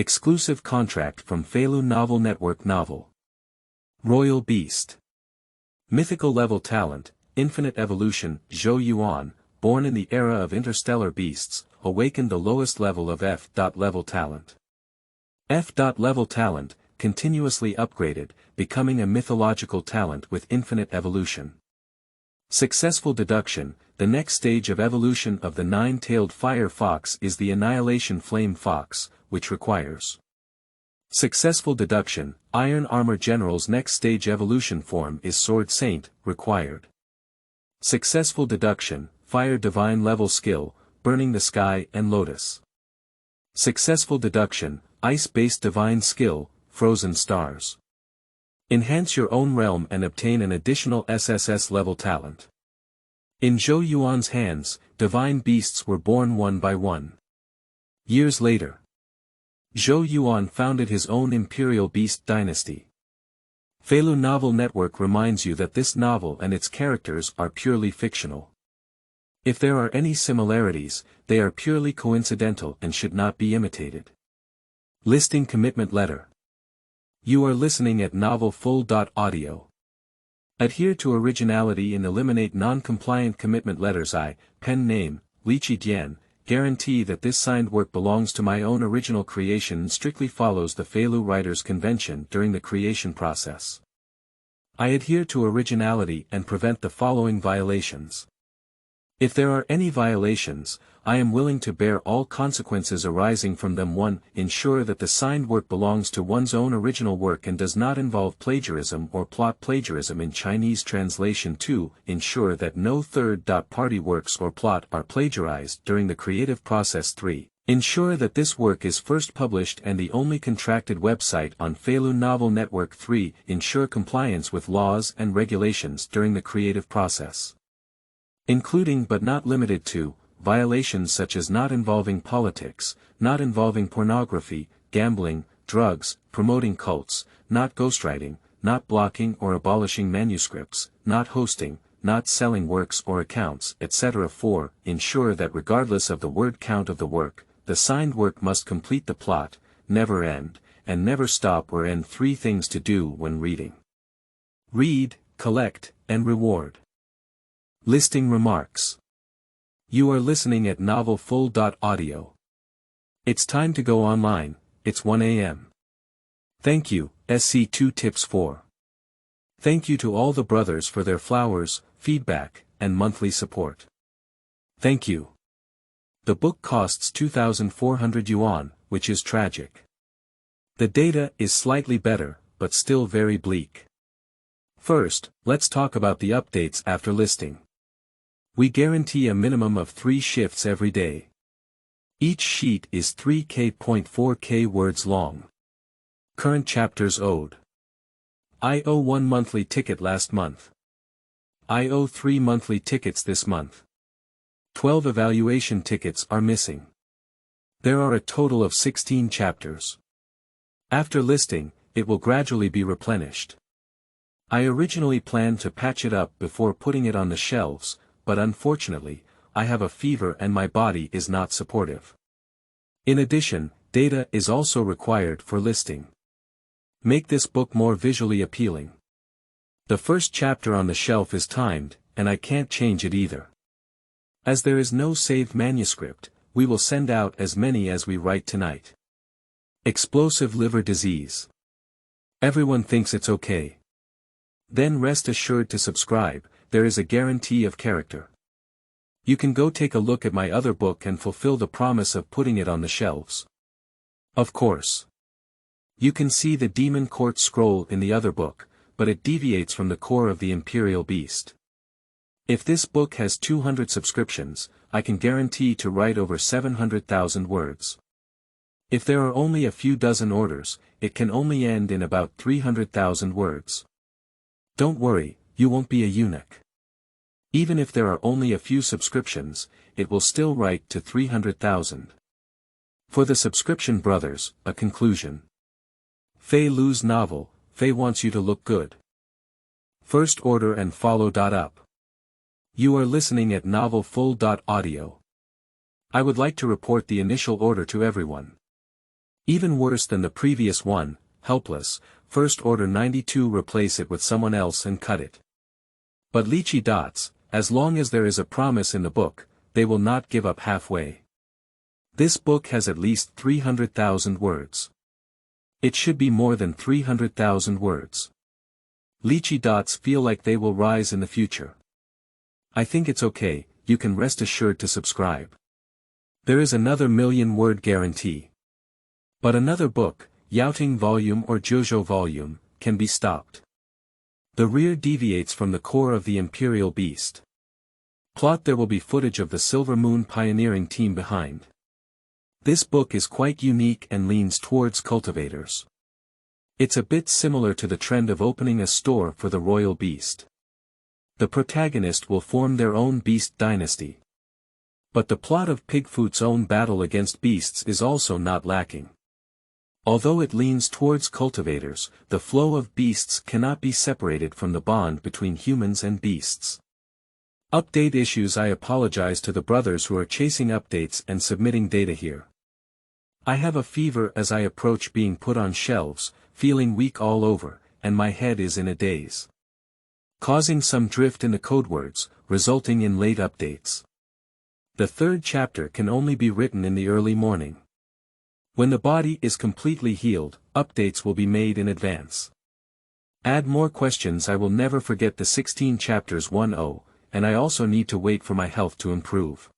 Exclusive contract from Feilu Novel Network Novel. Royal Beast. Mythical level talent, infinite evolution. Zhou Yuan, born in the era of interstellar beasts, awakened the lowest level of F.level talent. F.level talent, continuously upgraded, becoming a mythological talent with infinite evolution. Successful deduction. The next stage of evolution of the nine-tailed fire fox is the Annihilation Flame Fox, which requires successful deduction. Iron Armor General's next stage evolution form is Sword Saint, required successful deduction. Fire Divine level skill, Burning the Sky and Lotus. Successful deduction. Ice-based divine skill, Frozen Stars. Enhance your own realm and obtain an additional SSS level talent. In Zhou Yuan's hands, divine beasts were born one by one. Years later, Zhou Yuan founded his own imperial beast dynasty. Feilu Novel Network reminds you that this novel and its characters are purely fictional. If there are any similarities, they are purely coincidental and should not be imitated. Listing commitment letter. You are listening at novelfull.audio. Adhere to originality and eliminate non-compliant commitment letters. Pen name, Liqi Dian, guarantee that this signed work belongs to my own original creation and strictly follows the Feilu Writers' Convention during the creation process. I adhere to originality and prevent the following violations. If there are any violations, I am willing to bear all consequences arising from them. 1. Ensure that the signed work belongs to one's own original work and does not involve plagiarism or plot plagiarism in Chinese translation. 2. Ensure that no third-party works or plot are plagiarized during the creative process. 3. Ensure that this work is first published and the only contracted website on Feilu Novel Network. 3. Ensure compliance with laws and regulations during the creative process, including but not limited to violations such as not involving politics, not involving pornography, gambling, drugs, promoting cults, not ghostwriting, not blocking or abolishing manuscripts, not hosting, not selling works or accounts, etc. 4. Ensure that regardless of the word count of the work, the signed work must complete the plot, never end, and never stop or end. 3 things to do when reading. Read, collect, and reward. Listing remarks. You are listening at novelfull.audio. It's time to go online, it's 1 a.m. Thank you, SC2 Tips 4. Thank you to all the brothers for their flowers, feedback, and monthly support. Thank you. The book costs 2,400 yuan, which is tragic. The data is slightly better, but still very bleak. First, let's talk about the updates after listing. We guarantee a minimum of 3 shifts every day. Each sheet is 3K.4K words long. Current chapters owed. I owe 1 monthly ticket last month. I owe 3 monthly tickets this month. 12 evaluation tickets are missing. There are a total of 16 chapters. After listing, it will gradually be replenished. I originally planned to patch it up before putting it on the shelves, but unfortunately, I have a fever and my body is not supportive. In addition, data is also required for listing. Make this book more visually appealing. The first chapter on the shelf is timed, and I can't change it either. As there is no saved manuscript, we will send out as many as we write tonight. Explosive liver disease. Everyone thinks it's okay. Then rest assured to subscribe, there is a guarantee of character. You can go take a look at my other book and fulfill the promise of putting it on the shelves. Of course. You can see the Demon Court scroll in the other book, but it deviates from the core of the Imperial Beast. If this book has 200 subscriptions, I can guarantee to write over 700,000 words. If there are only a few dozen orders, it can only end in about 300,000 words. Don't worry, you won't be a eunuch. Even if there are only a few subscriptions, it will still write to 300,000. For the subscription brothers, a conclusion. Feilu's novel, Fei wants you to look good. First order and follow. Up. You are listening at novelfull.audio. I would like to report the initial order to everyone. Even worse than the previous one, helpless, First Order 92 replace it with someone else and cut it. But lychee dots, as long as there is a promise in the book, they will not give up halfway. This book has at least 300,000 words. It should be more than 300,000 words. Lychee dots feel like they will rise in the future. I think it's okay, you can rest assured to subscribe. There is another 1,000,000-word guarantee. But another book, Yaoting Volume or Zhou Volume, can be stopped. The rear deviates from the core of the Imperial Beast. Plot: there will be footage of the Silver Moon pioneering team behind. This book is quite unique and leans towards cultivators. It's a bit similar to the trend of opening a store for the royal beast. The protagonist will form their own beast dynasty. But the plot of Pigfoot's own battle against beasts is also not lacking. Although it leans towards cultivators, the flow of beasts cannot be separated from the bond between humans and beasts. Update issues: I apologize to the brothers who are chasing updates and submitting data here. I have a fever as I approach being put on shelves, feeling weak all over, and my head is in a daze. Causing some drift in the codewords, resulting in late updates. The third chapter can only be written in the early morning. When the body is completely healed, updates will be made in advance. Add more questions: I will never forget the 16 chapters 1-0, and I also need to wait for my health to improve.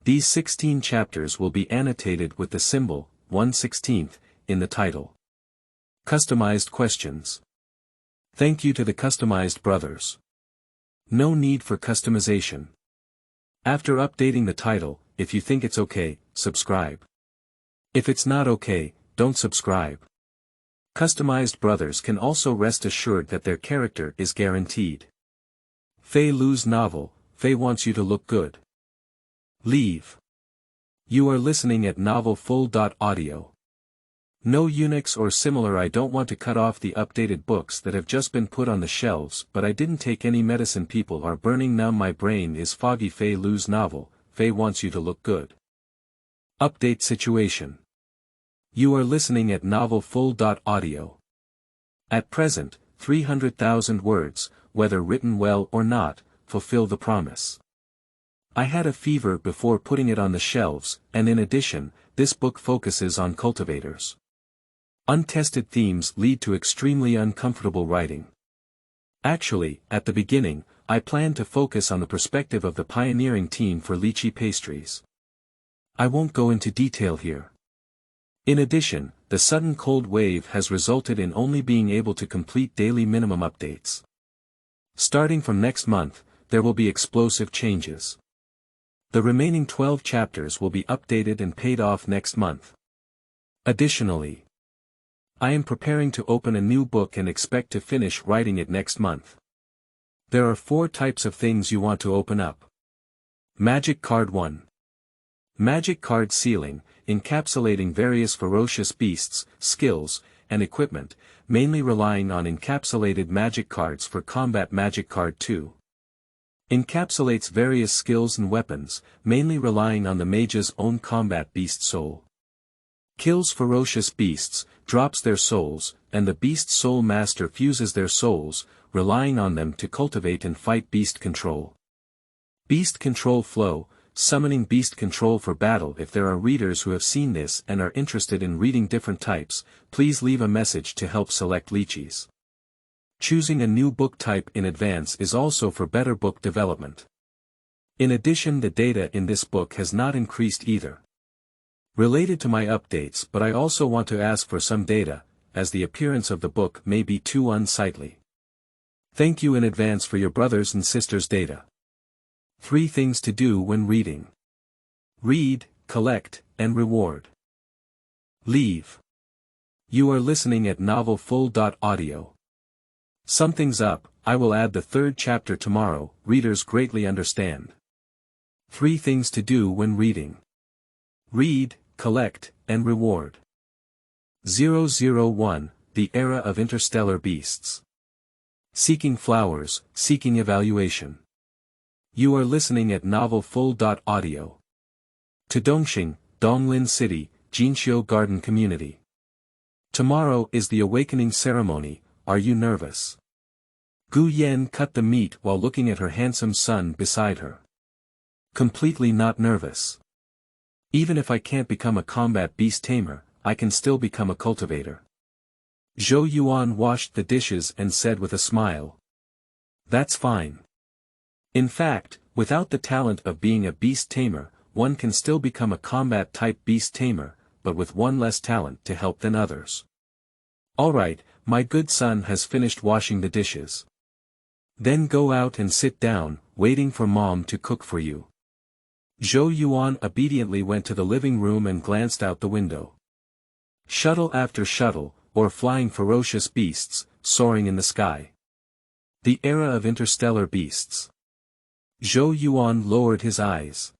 These 16 chapters will be annotated with the symbol, 1/16, in the title. Customized questions. Thank you to the customized brothers. No need for customization. After updating the title, if you think it's okay, subscribe. If it's not okay, don't subscribe. Customized brothers can also rest assured that their character is guaranteed. Feilu's novel, Fei wants you to look good. Leave. You are listening at novelfull.audio. No Unix or similar. I don't want to cut off the updated books that have just been put on the shelves, but I didn't take any medicine. People are burning numb. My brain is foggy. Feilu's novel, Fei wants you to look good. Update situation. You are listening at novelfull.audio. At present, 300,000 words, whether written well or not, fulfill the promise. I had a fever before putting it on the shelves, and in addition, this book focuses on cultivators. Untested themes lead to extremely uncomfortable writing. Actually, at the beginning, I planned to focus on the perspective of the pioneering team for lychee pastries. I won't go into detail here. In addition, the sudden cold wave has resulted in only being able to complete daily minimum updates. Starting from next month, there will be explosive changes. The remaining 12 chapters will be updated and paid off next month. Additionally, I am preparing to open a new book and expect to finish writing it next month. There are 4 types of things you want to open up. Magic Card 1. Magic Card Ceiling, encapsulating various ferocious beasts, skills, and equipment, mainly relying on encapsulated magic cards for combat. Magic Card 2. Encapsulates various skills and weapons, mainly relying on the mage's own combat beast soul. Kills ferocious beasts, drops their souls, and the beast soul master fuses their souls, relying on them to cultivate and fight beast control. Beast Control Flow, summoning beast control for battle. If there are readers who have seen this and are interested in reading different types, please leave a message to help select lychees. Choosing a new book type in advance is also for better book development. In addition, the data in this book has not increased either. Related to my updates, but I also want to ask for some data, as the appearance of the book may be too unsightly. Thank you in advance for your brothers and sisters' data. 3 things to do when reading. Read, collect, and reward. Leave. You are listening at novelfull.audio. Something's up. I will add the 3rd chapter tomorrow. Readers greatly understand. 3 things to do when reading. Read, collect, and reward. 001, The Era of Interstellar Beasts. Seeking Flowers, Seeking Evaluation. You are listening at novelfull.audio. To Dongxing, Donglin City, Jinxiu Garden Community. Tomorrow is the awakening ceremony, are you nervous? Gu Yan cut the meat while looking at her handsome son beside her. Completely not nervous. Even if I can't become a combat beast tamer, I can still become a cultivator. Zhou Yuan washed the dishes and said with a smile. That's fine. In fact, without the talent of being a beast tamer, one can still become a combat-type beast tamer, but with one less talent to help than others. Alright, my good son has finished washing the dishes. Then go out and sit down, waiting for mom to cook for you. Zhou Yuan obediently went to the living room and glanced out the window. Shuttle after shuttle, or flying ferocious beasts, soaring in the sky. The era of interstellar beasts. Zhou Yuan lowered his eyes.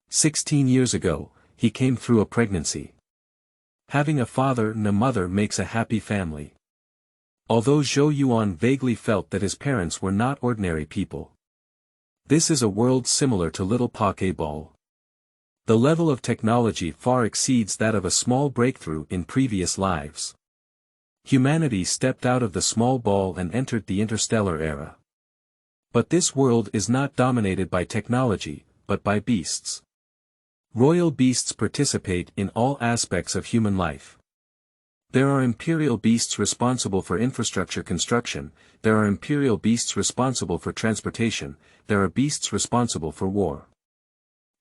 16 years ago, he came through a pregnancy. Having a father and a mother makes a happy family. Although Zhou Yuan vaguely felt that his parents were not ordinary people. This is a world similar to Little Pokeball. The level of technology far exceeds that of a small breakthrough in previous lives. Humanity stepped out of the small ball and entered the interstellar era. But this world is not dominated by technology, but by beasts. Royal beasts participate in all aspects of human life. There are imperial beasts responsible for infrastructure construction, there are imperial beasts responsible for transportation, there are beasts responsible for war.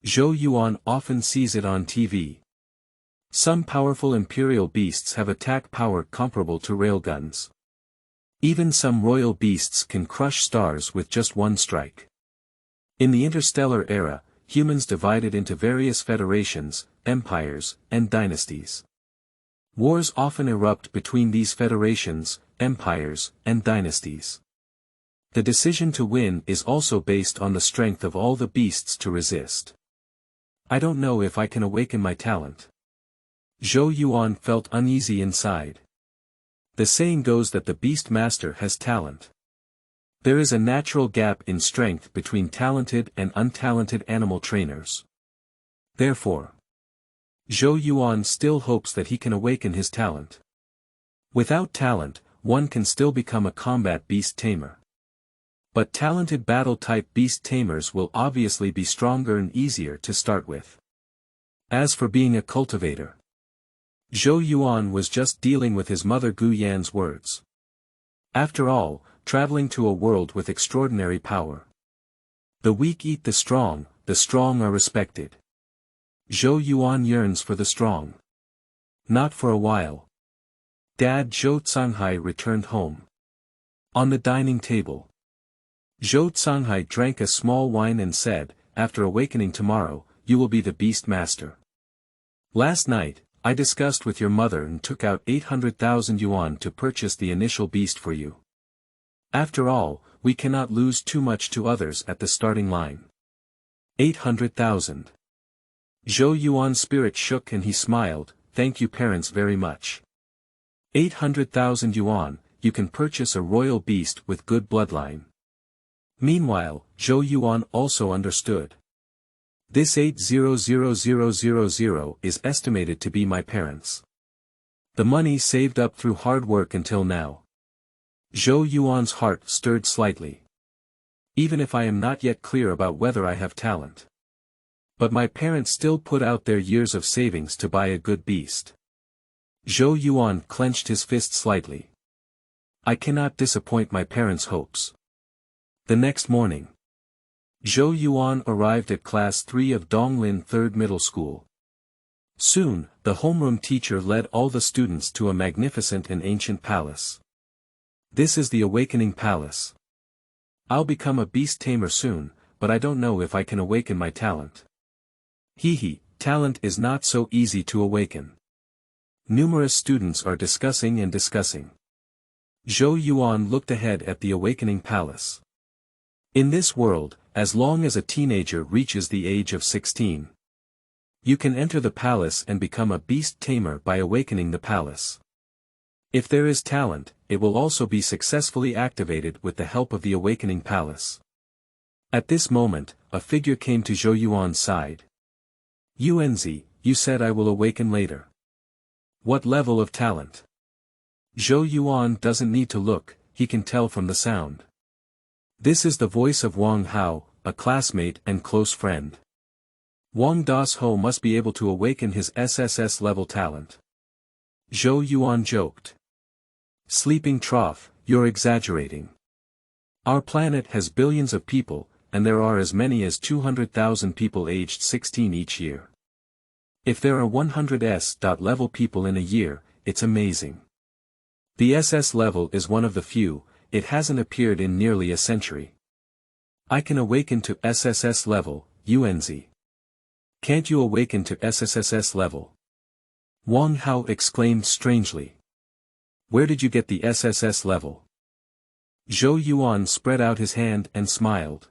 Zhou Yuan often sees it on TV. Some powerful imperial beasts have attack power comparable to railguns. Even some royal beasts can crush stars with just one strike. In the interstellar era, humans divided into various federations, empires, and dynasties. Wars often erupt between these federations, empires, and dynasties. The decision to win is also based on the strength of all the beasts to resist. I don't know if I can awaken my talent. Zhou Yuan felt uneasy inside. The saying goes that the beast master has talent. There is a natural gap in strength between talented and untalented animal trainers. Therefore, Zhou Yuan still hopes that he can awaken his talent. Without talent, one can still become a combat beast tamer. But talented battle-type beast tamers will obviously be stronger and easier to start with. As for being a cultivator, Zhou Yuan was just dealing with his mother Gu Yan's words. After all, traveling to a world with extraordinary power. The weak eat the strong are respected. Zhou Yuan yearns for the strong. Not for a while. Dad Zhou Canghai returned home. On the dining table, Zhou Canghai drank a small wine and said, after awakening tomorrow, you will be the beast master. Last night, I discussed with your mother and took out 800,000 yuan to purchase the initial beast for you. After all, we cannot lose too much to others at the starting line. 800,000. Zhou Yuan's spirit shook and he smiled, thank you parents very much. 800,000 yuan, you can purchase a royal beast with good bloodline. Meanwhile, Zhou Yuan also understood. This 800,000 is estimated to be my parents. The money saved up through hard work until now. Zhou Yuan's heart stirred slightly. Even if I am not yet clear about whether I have talent. But my parents still put out their years of savings to buy a good beast. Zhou Yuan clenched his fist slightly. I cannot disappoint my parents' hopes. The next morning, Zhou Yuan arrived at Class 3 of Donglin 3rd Middle School. Soon, the homeroom teacher led all the students to a magnificent and ancient palace. This is the Awakening Palace. I'll become a beast tamer soon, but I don't know if I can awaken my talent. Talent is not so easy to awaken. Numerous students are discussing and discussing. Zhou Yuan looked ahead at the Awakening Palace. In this world, as long as a teenager reaches the age of 16, you can enter the palace and become a beast tamer by awakening the palace. If there is talent, it will also be successfully activated with the help of the Awakening Palace. At this moment, a figure came to Zhou Yuan's side. Yuanzi, you said I will awaken later. What level of talent? Zhou Yuan doesn't need to look, he can tell from the sound. This is the voice of Wang Hao, a classmate and close friend. Wang Das Ho must be able to awaken his SSS level talent. Zhou Yuan joked. Sleeping trough, you're exaggerating. Our planet has billions of people, and there are as many as 200,000 people aged 16 each year. If there are 100 S-level people in a year, it's amazing. The SS level is one of the few, it hasn't appeared in nearly a century. I can awaken to SSS level, UNZ. Can't you awaken to SSSS level? Wang Hao exclaimed strangely. Where did you get the SSS level? Zhou Yuan spread out his hand and smiled.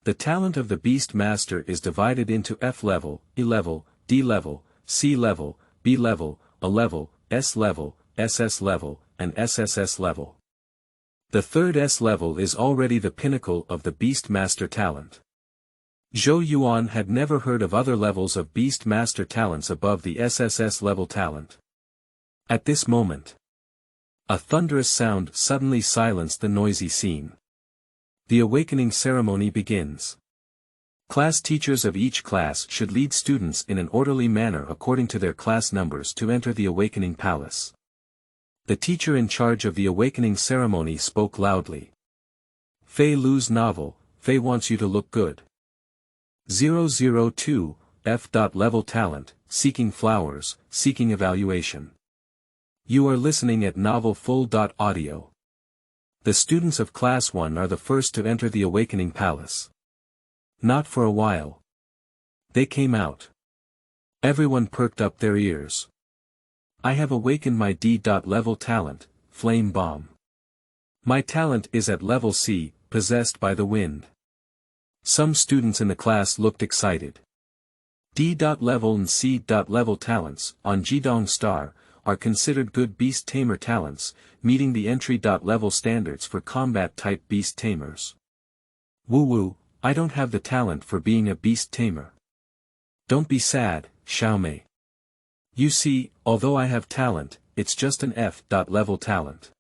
The talent of the Beast Master is divided into F level, E level, D level, C level, B level, A level, S level, SS level, and SSS level. The third S level is already the pinnacle of the Beast Master talent. Zhou Yuan had never heard of other levels of Beast Master talents above the SSS level talent. At this moment, a thunderous sound suddenly silenced the noisy scene. The awakening ceremony begins. Class teachers of each class should lead students in an orderly manner according to their class numbers to enter the awakening palace. The teacher in charge of the awakening ceremony spoke loudly. Feilu's novel, Fei wants you to look good. 002, F.level talent, seeking flowers, seeking evaluation. You are listening at novel full.audio. The students of Class 1 are the first to enter the awakening palace. Not for a while. They came out. Everyone perked up their ears. I have awakened my D.level talent, Flame Bomb. My talent is at level C, possessed by the wind. Some students in the class looked excited. D.level and C.level talents, on Jidong Star, are considered good beast tamer talents, meeting the entry.level standards for combat-type beast tamers. Woo-woo, I don't have the talent for being a beast tamer. Don't be sad, Xiaomei. You see, although I have talent, it's just an F.level talent.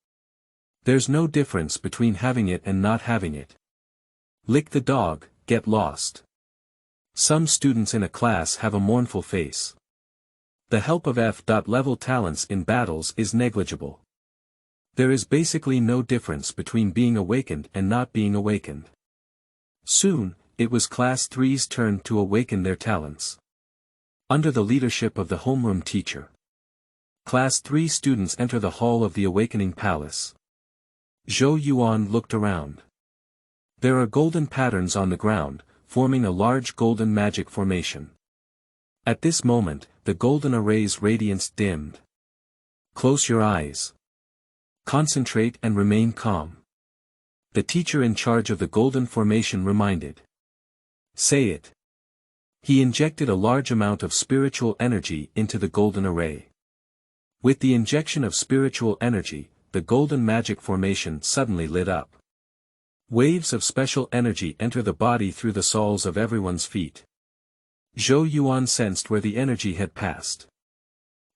There's no difference between having it and not having it. Lick the dog, get lost. Some students in a class have a mournful face. The help of F.level talents in battles is negligible. There is basically no difference between being awakened and not being awakened. Soon, it was Class 3's turn to awaken their talents. Under the leadership of the homeroom teacher, Class 3 students enter the hall of the awakening palace. Zhou Yuan looked around. There are golden patterns on the ground, forming a large golden magic formation. At this moment, the golden array's radiance dimmed. Close your eyes. Concentrate and remain calm. The teacher in charge of the golden formation reminded. Say it. He injected a large amount of spiritual energy into the golden array. With the injection of spiritual energy, the golden magic formation suddenly lit up. Waves of special energy enter the body through the soles of everyone's feet. Zhou Yuan sensed where the energy had passed.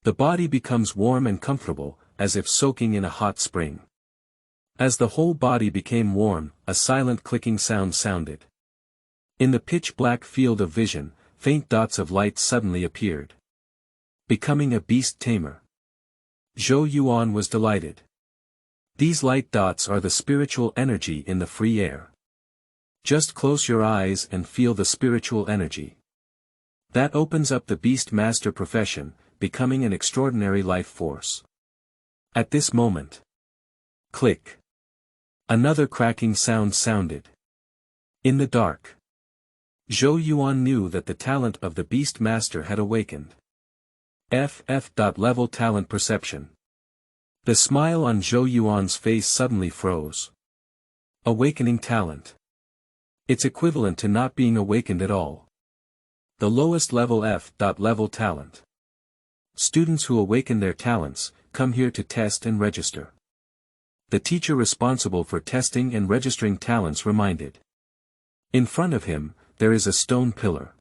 The body becomes warm and comfortable, as if soaking in a hot spring. As the whole body became warm, a silent clicking sound sounded. In the pitch-black field of vision, faint dots of light suddenly appeared. Becoming a beast tamer. Zhou Yuan was delighted. These light dots are the spiritual energy in the free air. Just close your eyes and feel the spiritual energy. That opens up the Beast Master profession, becoming an extraordinary life force. At this moment. Click. Another cracking sound sounded. In the dark. Zhou Yuan knew that the talent of the Beast Master had awakened. F.level talent perception. The smile on Zhou Yuan's face suddenly froze. Awakening talent. It's equivalent to not being awakened at all. The lowest level F.level talent. Students who awaken their talents, come here to test and register. The teacher responsible for testing and registering talents reminded. In front of him, there is a stone pillar.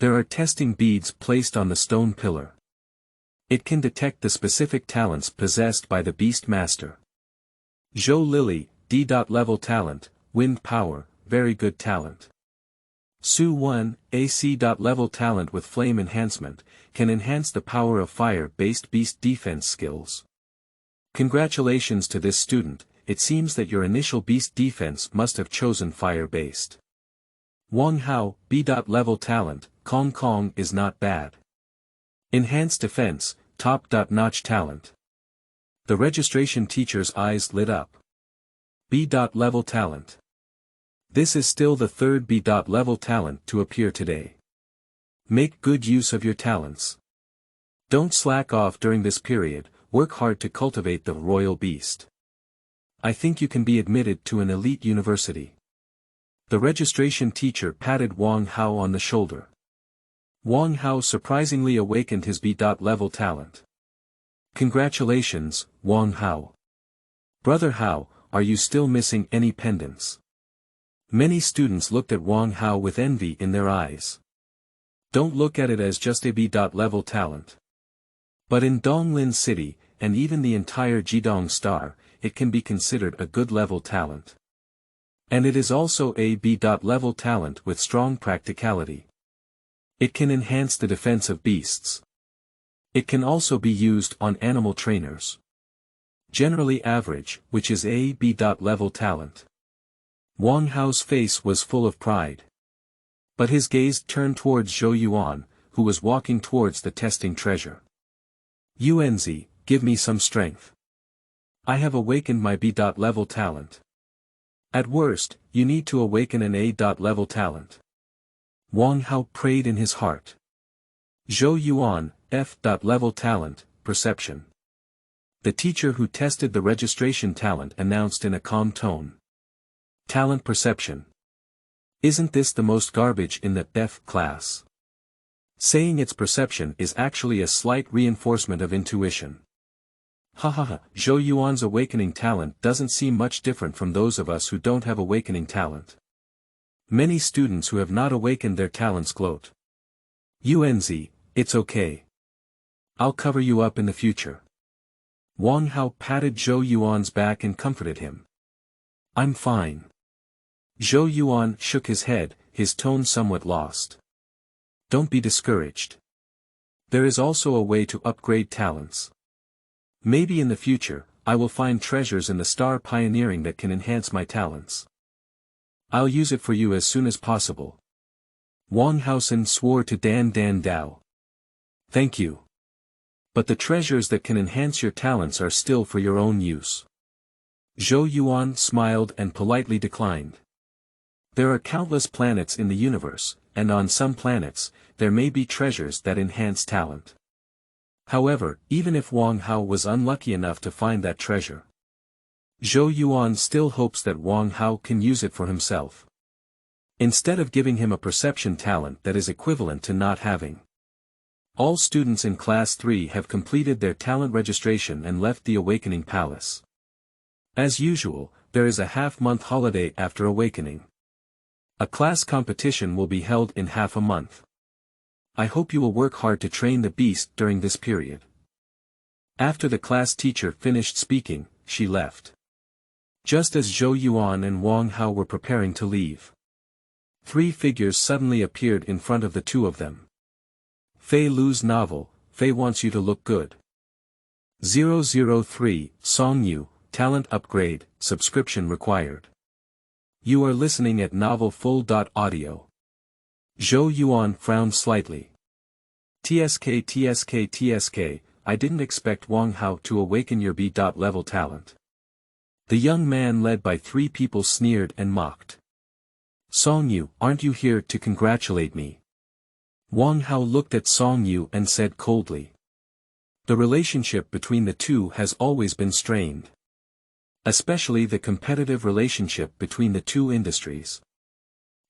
There are testing beads placed on the stone pillar. It can detect the specific talents possessed by the beast master. Zhou Lily, D.level talent, wind power, very good talent. Su Yuan, AC.level talent with flame enhancement, can enhance the power of fire-based beast defense skills. Congratulations to this student, it seems that your initial beast defense must have chosen fire-based. Wang Hao, B.level talent, Kong Kong is not bad. Enhanced defense, top-notch talent. The registration teacher's eyes lit up. B.level talent. This is still the third B.level talent to appear today. Make good use of your talents. Don't slack off during this period, work hard to cultivate the royal beast. I think you can be admitted to an elite university. The registration teacher patted Wang Hao on the shoulder. Wang Hao surprisingly awakened his B.level talent. Congratulations, Wang Hao. Brother Hao, are you still missing any pendants? Many students looked at Wang Hao with envy in their eyes. Don't look at it as just a B.level talent. But in Donglin City, and even the entire Jidong Star, it can be considered a good level talent. And it is also a B.level talent with strong practicality. It can enhance the defense of beasts. It can also be used on animal trainers. Generally average, which is a B.level talent. Wang Hao's face was full of pride. But his gaze turned towards Zhou Yuan, who was walking towards the testing treasure. Yuanzi, give me some strength. I have awakened my B.level talent. At worst, you need to awaken an A.level talent. Wang Hao prayed in his heart. Zhou Yuan, F.level talent, perception. The teacher who tested the registration talent announced in a calm tone. Talent perception. Isn't this the most garbage in the F class? Saying it's perception is actually a slight reinforcement of intuition. Hahaha, Zhou Yuan's awakening talent doesn't seem much different from those of us who don't have awakening talent. Many students who have not awakened their talents gloat. Yuanzi, it's okay. I'll cover you up in the future. Wang Hao patted Zhou Yuan's back and comforted him. I'm fine. Zhou Yuan shook his head, his tone somewhat lost. Don't be discouraged. There is also a way to upgrade talents. Maybe in the future, I will find treasures in the star pioneering that can enhance my talents. I'll use it for you as soon as possible. Wang Haosen swore to Dan Dao. Thank you. But the treasures that can enhance your talents are still for your own use. Zhou Yuan smiled and politely declined. There are countless planets in the universe, and on some planets, there may be treasures that enhance talent. However, even if Wang Hao was unlucky enough to find that treasure, Zhou Yuan still hopes that Wang Hao can use it for himself. Instead of giving him a perception talent that is equivalent to not having. All students in Class 3 have completed their talent registration and left the Awakening Palace. As usual, there is a half-month holiday after awakening. A class competition will be held in half a month. I hope you will work hard to train the beast during this period. After the class teacher finished speaking, she left. Just as Zhou Yuan and Wang Hao were preparing to leave, three figures suddenly appeared in front of the two of them. Feilu's novel, Fei Wants You to Look Good. 003, Song Yu, Talent Upgrade, Subscription Required. You are listening at novelfull.audio. Zhou Yuan frowned slightly. TSK, I didn't expect Wang Hao to awaken your B.level talent. The young man led by three people sneered and mocked. Song Yu, aren't you here to congratulate me? Wang Hao looked at Song Yu and said coldly. The relationship between the two has always been strained. Especially the competitive relationship between the two industries.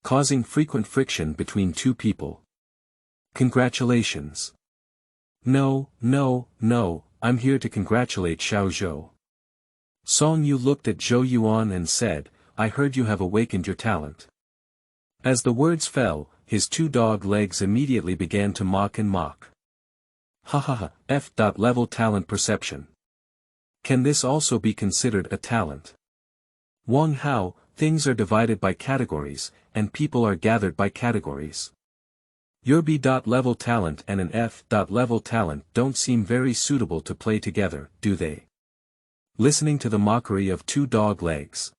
Causing frequent friction between two people. Congratulations. No, I'm here to congratulate Xiao Zhou. Song Yu looked at Zhou Yuan and said, I heard you have awakened your talent. As the words fell, his two dog legs immediately began to mock and mock. Hahaha, F.level talent perception. Can this also be considered a talent? Wang Hao, things are divided by categories, and people are gathered by categories. Your B.level talent and an F.level talent don't seem very suitable to play together, do they? Listening to the mockery of two dog legs,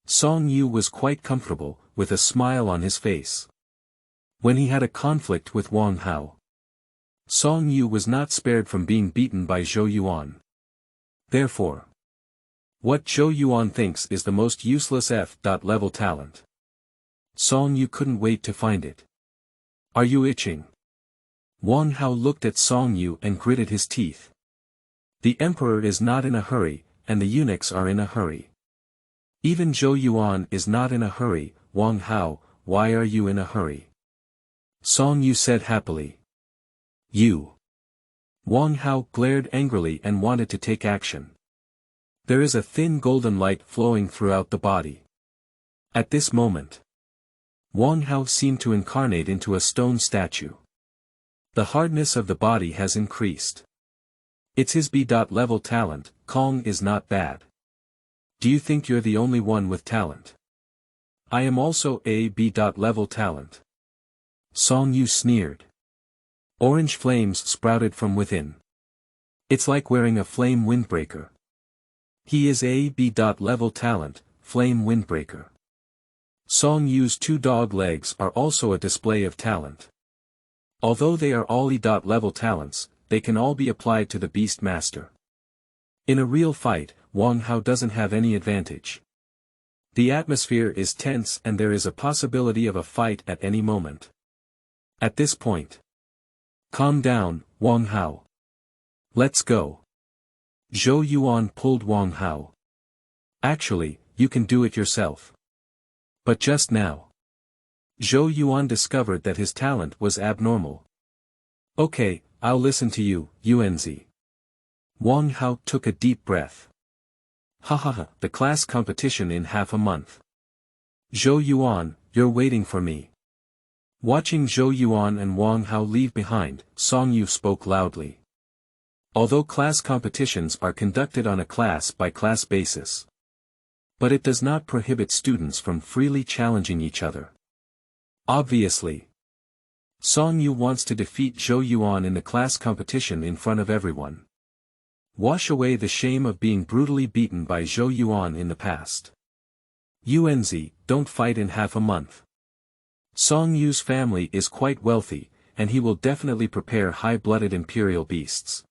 Song Yu was quite comfortable, with a smile on his face. When he had a conflict with Wang Hao, Song Yu was not spared from being beaten by Zhou Yuan. Therefore, what Zhou Yuan thinks is the most useless F.level talent. Song Yu couldn't wait to find it. Are you itching? Wang Hao looked at Song Yu and gritted his teeth. The emperor is not in a hurry, and the eunuchs are in a hurry. Even Zhou Yuan is not in a hurry. Wang Hao, why are you in a hurry? Song Yu said happily. You. Wang Hao glared angrily and wanted to take action. There is a thin golden light flowing throughout the body. At this moment, Wang Hao seemed to incarnate into a stone statue. The hardness of the body has increased. It's his B.level talent. Kong is not bad. Do you think you're the only one with talent? I am also a B.level talent. Song Yu sneered. Orange flames sprouted from within. It's like wearing a flame windbreaker. He is a B.level talent, flame windbreaker. Song Yu's two dog legs are also a display of talent. Although they are all E.level talents, they can all be applied to the Beast Master. In a real fight, Wang Hao doesn't have any advantage. The atmosphere is tense and there is a possibility of a fight at any moment. At this point, calm down, Wang Hao. Let's go. Zhou Yuan pulled Wang Hao. Actually, you can do it yourself. But just now, Zhou Yuan discovered that his talent was abnormal. Okay, I'll listen to you, Yuanzi. Wang Hao took a deep breath. Hahaha, the class competition in half a month. Zhou Yuan, you're waiting for me. Watching Zhou Yuan and Wang Hao leave behind, Song Yu spoke loudly. Although class competitions are conducted on a class-by-class basis, but it does not prohibit students from freely challenging each other. Obviously, Song Yu wants to defeat Zhou Yuan in the class competition in front of everyone. Wash away the shame of being brutally beaten by Zhou Yuan in the past. Yuanzi, don't fight in half a month. Song Yu's family is quite wealthy, and he will definitely prepare high-blooded imperial beasts.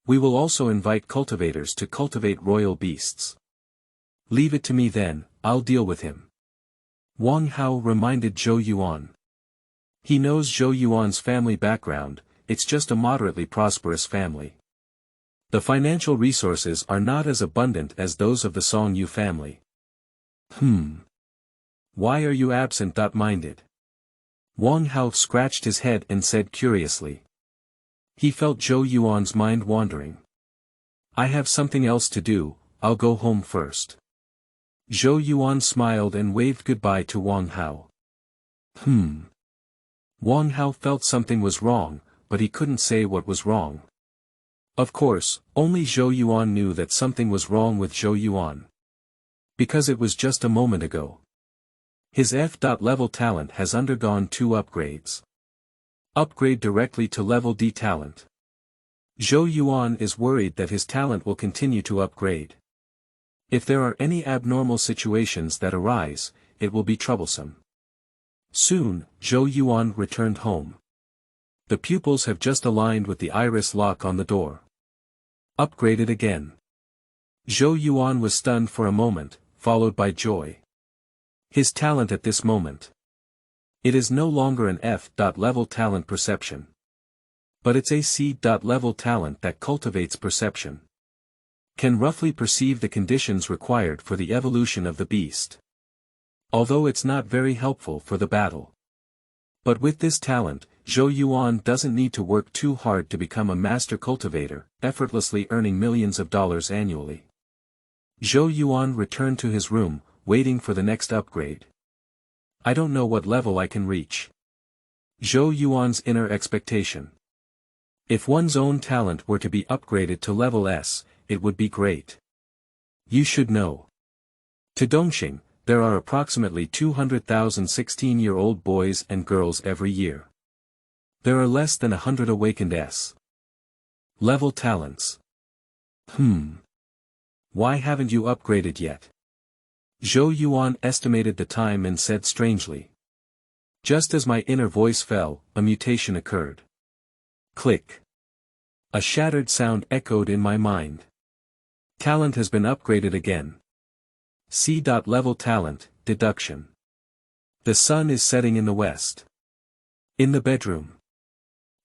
We will also invite cultivators to cultivate royal beasts. Leave it to me then, I'll deal with him. Wang Hao reminded Zhou Yuan. He knows Zhou Yuan's family background, it's just a moderately prosperous family. The financial resources are not as abundant as those of the Song Yu family. Why are you absent-minded? Wang Hao scratched his head and said curiously. He felt Zhou Yuan's mind wandering. I have something else to do, I'll go home first. Zhou Yuan smiled and waved goodbye to Wang Hao. Wang Hao felt something was wrong, but he couldn't say what was wrong. Of course, only Zhou Yuan knew that something was wrong with Zhou Yuan. Because it was just a moment ago. His F.level talent has undergone 2 upgrades. Upgrade directly to level D talent. Zhou Yuan is worried that his talent will continue to upgrade. If there are any abnormal situations that arise, it will be troublesome. Soon, Zhou Yuan returned home. The pupils have just aligned with the iris lock on the door. Upgraded again. Zhou Yuan was stunned for a moment, followed by joy. His talent at this moment. It is no longer an F.level talent perception. But it's a C.level talent that cultivates perception. Can roughly perceive the conditions required for the evolution of the beast. Although it's not very helpful for the battle. But with this talent, Zhou Yuan doesn't need to work too hard to become a master cultivator, effortlessly earning millions of dollars annually. Zhou Yuan returned to his room, waiting for the next upgrade. I don't know what level I can reach. Zhou Yuan's inner expectation. If one's own talent were to be upgraded to level S, it would be great. You should know. To Dongxing, there are approximately 200,000 16-year-old boys and girls every year. There are less than 100 awakened S level talents. Why haven't you upgraded yet? Zhou Yuan estimated the time and said strangely. Just as my inner voice fell, a mutation occurred. Click. A shattered sound echoed in my mind. Talent has been upgraded again. C.level talent, deduction. The sun is setting in the west. In the bedroom.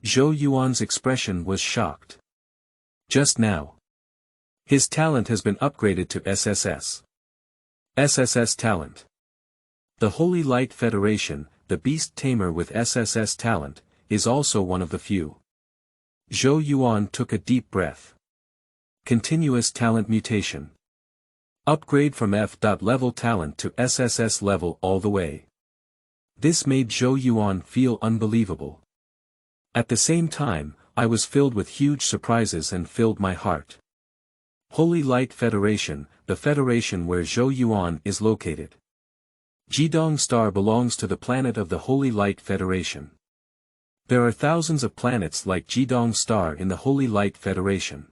Zhou Yuan's expression was shocked. Just now. His talent has been upgraded to SSS. SSS talent. The Holy Light Federation, the beast tamer with SSS talent, is also one of the few. Zhou Yuan took a deep breath. Continuous talent mutation. Upgrade from F.level talent to SSS level all the way. This made Zhou Yuan feel unbelievable. At the same time, I was filled with huge surprises and filled my heart. Holy Light Federation, the federation where Zhou Yuan is located. Jidong Star belongs to the planet of the Holy Light Federation. There are thousands of planets like Jidong Star in the Holy Light Federation.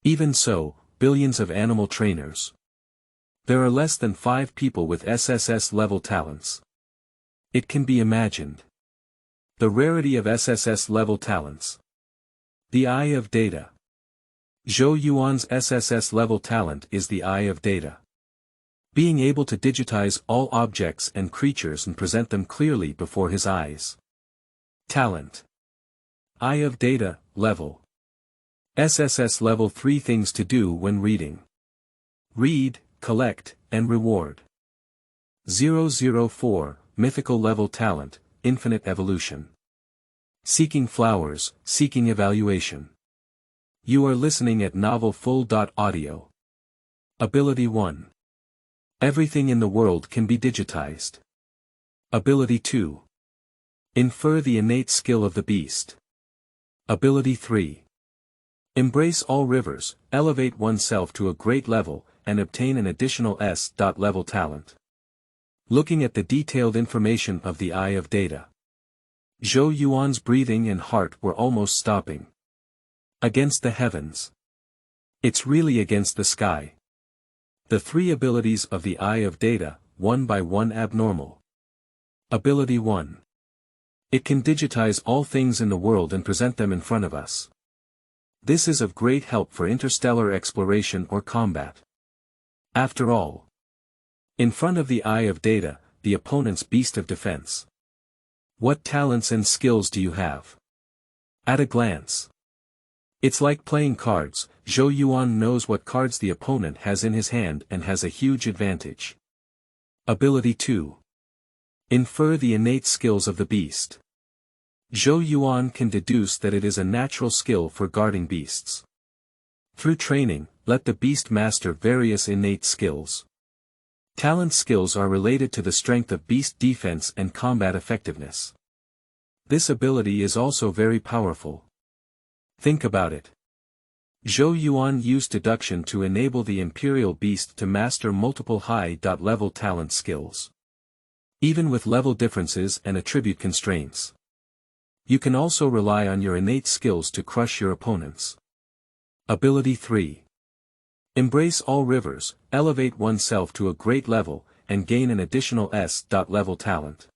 Even so, billions of animal trainers. There are less than 5 people with SSS level talents. It can be imagined. The rarity of SSS level talents. The Eye of Data. Zhou Yuan's SSS level talent is the Eye of Data. Being able to digitize all objects and creatures and present them clearly before his eyes. Talent. Eye of Data, level. SSS level 3 things to do when reading. Read, collect, and reward. 004, Mythical level talent, infinite evolution. Seeking flowers, seeking evaluation. You are listening at novelfull.audio. Ability 1. Everything in the world can be digitized. Ability 2. Infer the innate skill of the beast. Ability 3. Embrace all rivers, elevate oneself to a great level, and obtain an additional S.level talent. Looking at the detailed information of the Eye of Data. Zhou Yuan's breathing and heart were almost stopping. Against the heavens. It's really against the sky. The 3 abilities of the Eye of Data, one by one abnormal. Ability 1. It can digitize all things in the world and present them in front of us. This is of great help for interstellar exploration or combat. After all, in front of the Eye of Data, the opponent's beast of defense. What talents and skills do you have? At a glance. It's like playing cards. Zhou Yuan knows what cards the opponent has in his hand and has a huge advantage. Ability 2. Infer the innate skills of the beast. Zhou Yuan can deduce that it is a natural skill for guarding beasts. Through training, let the beast master various innate skills. Talent skills are related to the strength of beast defense and combat effectiveness. This ability is also very powerful. Think about it. Zhou Yuan used deduction to enable the Imperial Beast to master multiple high-level talent skills. Even with level differences and attribute constraints. You can also rely on your innate skills to crush your opponents. Ability 3. Embrace all rivers, elevate oneself to a great level, and gain an additional S.level talent.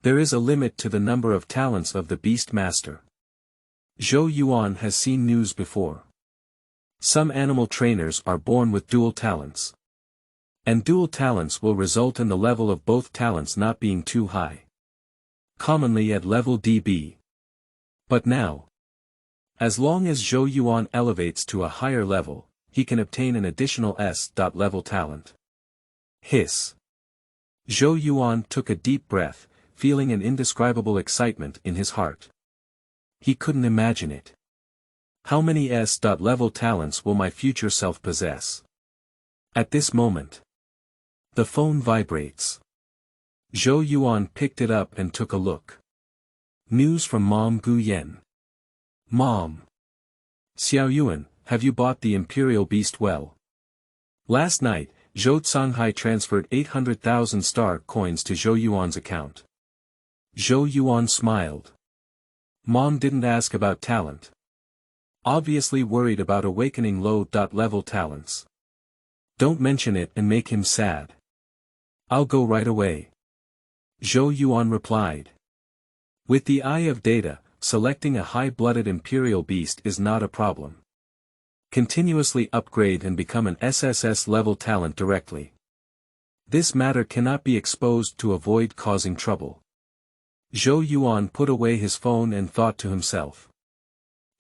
There is a limit to the number of talents of the Beast Master. Zhou Yuan has seen news before. Some animal trainers are born with dual talents. And dual talents will result in the level of both talents not being too high. Commonly at level DB. But now, as long as Zhou Yuan elevates to a higher level, he can obtain an additional S.level talent. Hiss. Zhou Yuan took a deep breath, feeling an indescribable excitement in his heart. He couldn't imagine it. How many S.level talents will my future self possess? At this moment, the phone vibrates. Zhou Yuan picked it up and took a look. News from Mom Gu Yen. Mom. Xiao Yuan, have you bought the Imperial Beast well? Last night, Zhou Canghai transferred 800,000 star coins to Zhou Yuan's account. Zhou Yuan smiled. Mom didn't ask about talent. Obviously worried about awakening low-level talents. Don't mention it and make him sad. I'll go right away. Zhou Yuan replied. With the eye of data, selecting a high-blooded Imperial Beast is not a problem. Continuously upgrade and become an SSS-level talent directly. This matter cannot be exposed to avoid causing trouble. Zhou Yuan put away his phone and thought to himself.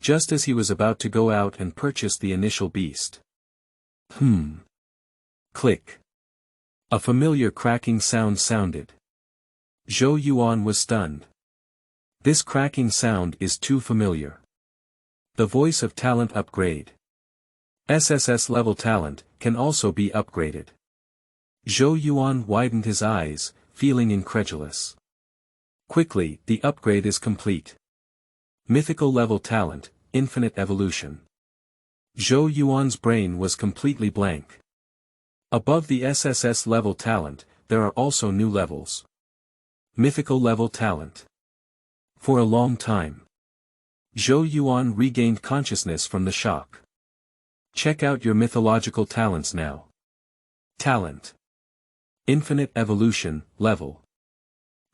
Just as he was about to go out and purchase the initial beast. Click. A familiar cracking sound sounded. Zhou Yuan was stunned. This cracking sound is too familiar. The voice of talent upgrade. SSS-level talent can also be upgraded. Zhou Yuan widened his eyes, feeling incredulous. Quickly, the upgrade is complete. Mythical level talent, infinite evolution. Zhou Yuan's brain was completely blank. Above the SSS level talent, there are also new levels. Mythical level talent. For a long time, Zhou Yuan regained consciousness from the shock. Check out your mythological talents now. Talent. Infinite evolution, level.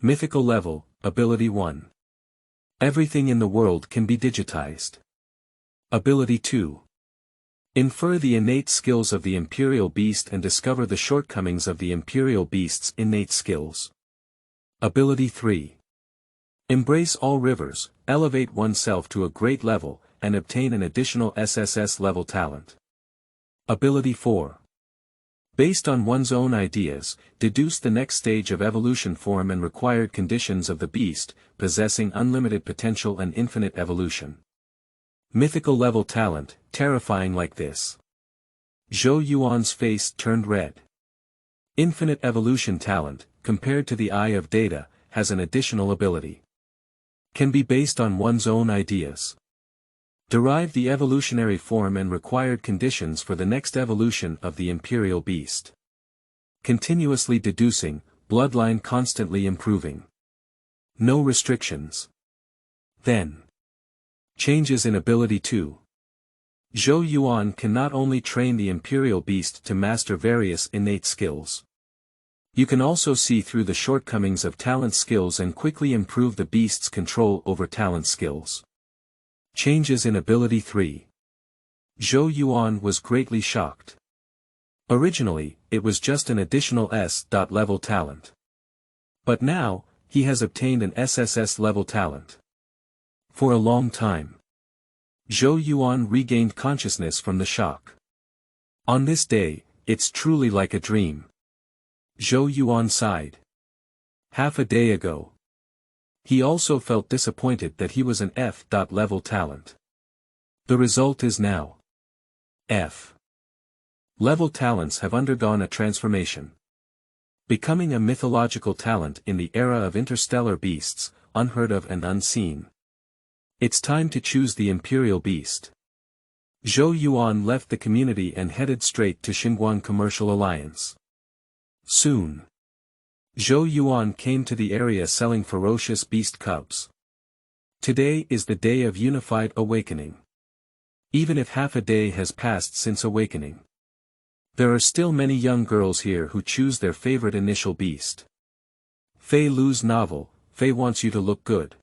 Mythical level, ability 1. Everything in the world can be digitized. Ability 2. Infer the innate skills of the Imperial Beast and discover the shortcomings of the Imperial Beast's innate skills. Ability 3. Embrace all rivers, elevate oneself to a great level, and obtain an additional SSS level talent. Ability 4. Based on one's own ideas, deduce the next stage of evolution form and required conditions of the beast, possessing unlimited potential and infinite evolution. Mythical level talent, terrifying like this. Zhou Yuan's face turned red. Infinite evolution talent, compared to the eye of data, has an additional ability. Can be based on one's own ideas. Derive the evolutionary form and required conditions for the next evolution of the Imperial Beast. Continuously deducing, bloodline constantly improving. No restrictions. Then. Changes in ability 2. Zhou Yuan can not only train the Imperial Beast to master various innate skills. You can also see through the shortcomings of talent skills and quickly improve the beast's control over talent skills. Changes in ability 3. Zhou Yuan was greatly shocked. Originally, it was just an additional S-level talent. But now, he has obtained an SSS level talent. For a long time, Zhou Yuan regained consciousness from the shock. On this day, it's truly like a dream. Zhou Yuan sighed. Half a day ago, he also felt disappointed that he was an F-level talent. The result is now. F-level talents have undergone a transformation. Becoming a mythological talent in the era of interstellar beasts, unheard of and unseen. It's time to choose the Imperial Beast. Zhou Yuan left the community and headed straight to Xinguang Commercial Alliance. Soon, Zhou Yuan came to the area selling ferocious beast cubs. Today is the day of unified awakening. Even if half a day has passed since awakening, there are still many young girls here who choose their favorite initial beast. Feilu's novel, Fei Wants You to Look Good.